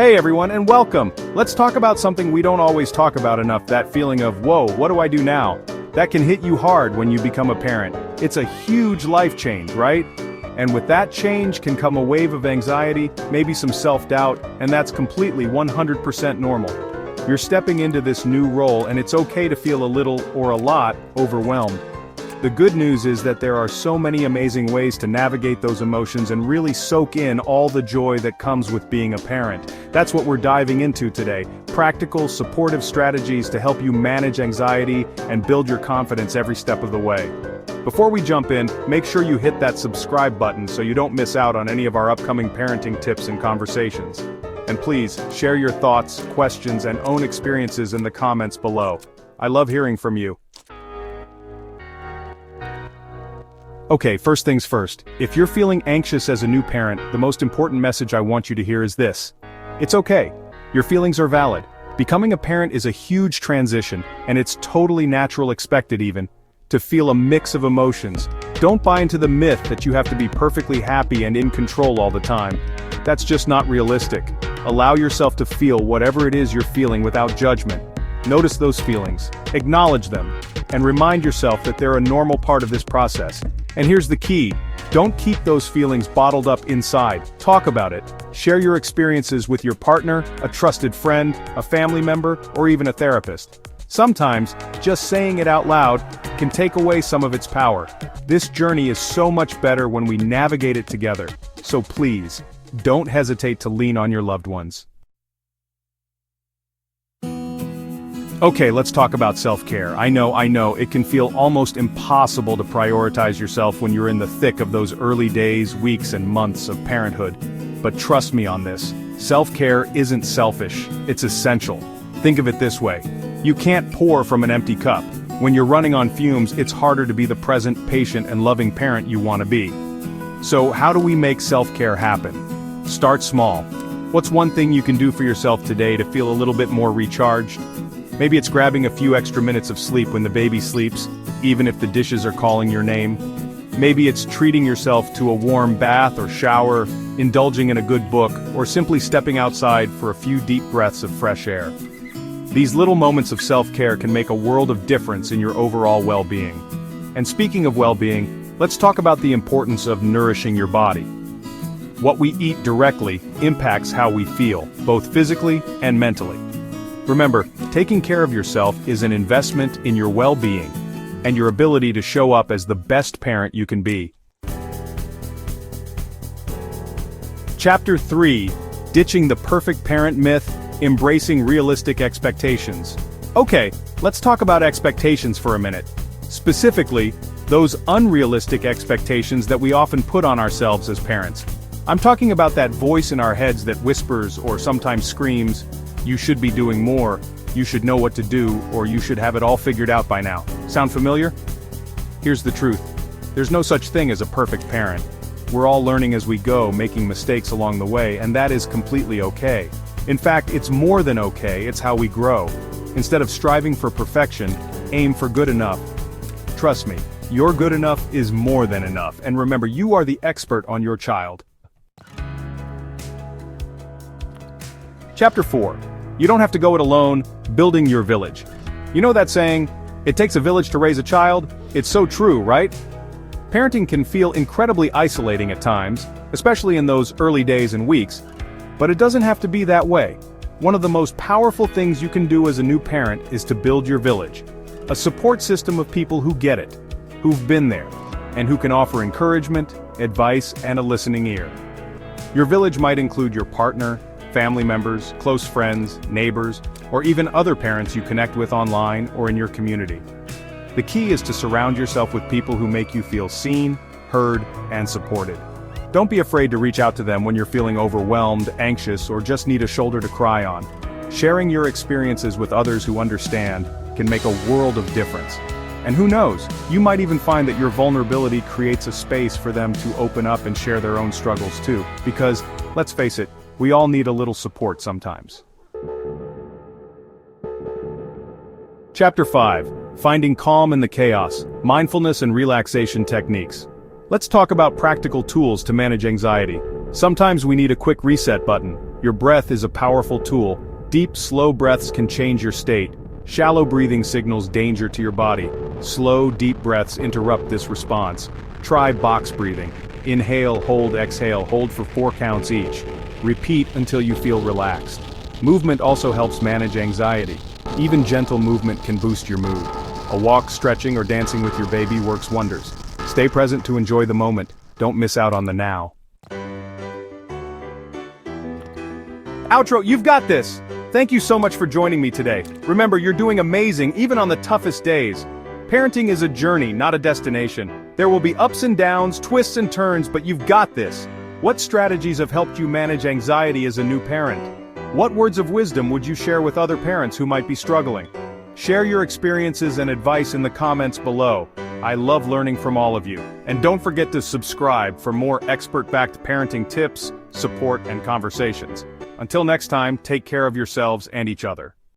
Hey everyone, and welcome! Let's talk about something we don't always talk about enough, that feeling of, whoa, what do I do now? That can hit you hard when you become a parent. It's a huge life change, right? And with that change can come a wave of anxiety, maybe some self-doubt, and that's completely 100% normal. You're stepping into this new role, and it's okay to feel a little, or a lot, overwhelmed. The good news is that there are so many amazing ways to navigate those emotions and really soak in all the joy that comes with being a parent. That's what we're diving into today. Practical, supportive strategies to help you manage anxiety and build your confidence every step of the way. Before we jump in, make sure you hit that subscribe button so you don't miss out on any of our upcoming parenting tips and conversations. And please, share your thoughts, questions, and own experiences in the comments below. I love hearing from you. Okay, first things first. If you're feeling anxious as a new parent, the most important message I want you to hear is this. It's okay. Your feelings are valid. Becoming a parent is a huge transition, and it's totally natural, expected even, to feel a mix of emotions. Don't buy into the myth that you have to be perfectly happy and in control all the time. That's just not realistic. Allow yourself to feel whatever it is you're feeling without judgment. Notice those feelings, acknowledge them, and remind yourself that they're a normal part of this process. And here's the key, don't keep those feelings bottled up inside. Talk about it. Share your experiences with your partner, a trusted friend, a family member, or even a therapist. Sometimes, just saying it out loud can take away some of its power. This journey is so much better when we navigate it together. So please, don't hesitate to lean on your loved ones. Okay, let's talk about self-care. I know, it can feel almost impossible to prioritize yourself when you're in the thick of those early days, weeks, and months of parenthood. But trust me on this, self-care isn't selfish, it's essential. Think of it this way, you can't pour from an empty cup. When you're running on fumes, it's harder to be the present, patient, and loving parent you want to be. So how do we make self-care happen? Start small. What's one thing you can do for yourself today to feel a little bit more recharged? Maybe it's grabbing a few extra minutes of sleep when the baby sleeps, even if the dishes are calling your name. Maybe it's treating yourself to a warm bath or shower, indulging in a good book, or simply stepping outside for a few deep breaths of fresh air. These little moments of self-care can make a world of difference in your overall well-being. And speaking of well-being, let's talk about the importance of nourishing your body. What we eat directly impacts how we feel, both physically and mentally. Remember, taking care of yourself is an investment in your well-being and your ability to show up as the best parent you can be. Chapter 3, Ditching the Perfect Parent Myth, Embracing Realistic Expectations. Okay, let's talk about expectations for a minute. Specifically, those unrealistic expectations that we often put on ourselves as parents. I'm talking about that voice in our heads that whispers or sometimes screams, "You should be doing more, you should know what to do, or you should have it all figured out by now." Sound familiar? Here's the truth. There's no such thing as a perfect parent. We're all learning as we go, making mistakes along the way, and that is completely okay. In fact, it's more than okay, it's how we grow. Instead of striving for perfection, aim for good enough. Trust me, your good enough is more than enough, and remember, you are the expert on your child. Chapter 4. You don't have to go it alone, building your village. You know that saying, it takes a village to raise a child? It's so true, right? Parenting can feel incredibly isolating at times, especially in those early days and weeks, but it doesn't have to be that way. One of the most powerful things you can do as a new parent is to build your village. A support system of people who get it, who've been there, and who can offer encouragement, advice, and a listening ear. Your village might include your partner, family members, close friends, neighbors, or even other parents you connect with online or in your community. The key is to surround yourself with people who make you feel seen, heard, and supported. Don't be afraid to reach out to them when you're feeling overwhelmed, anxious, or just need a shoulder to cry on. Sharing your experiences with others who understand can make a world of difference. And who knows, you might even find that your vulnerability creates a space for them to open up and share their own struggles too, because, let's face it, we all need a little support sometimes. Chapter 5, Finding Calm in the Chaos, Mindfulness and Relaxation Techniques. Let's talk about practical tools to manage anxiety. Sometimes we need a quick reset button. Your breath is a powerful tool. Deep, slow breaths can change your state. Shallow breathing signals danger to your body. Slow, deep breaths interrupt this response. Try box breathing. Inhale, hold, exhale, hold for 4 counts each. Repeat until you feel relaxed. Movement also helps manage anxiety. Even gentle movement can boost your mood. A walk, stretching, or dancing with your baby works wonders. Stay present to enjoy the moment. Don't miss out on the now. Outro, you've got this! Thank you so much for joining me today. Remember, you're doing amazing even on the toughest days. Parenting is a journey, not a destination. There will be ups and downs, twists and turns, but you've got this. What strategies have helped you manage anxiety as a new parent? What words of wisdom would you share with other parents who might be struggling? Share your experiences and advice in the comments below. I love learning from all of you. And don't forget to subscribe for more expert-backed parenting tips, support, and conversations. Until next time, take care of yourselves and each other.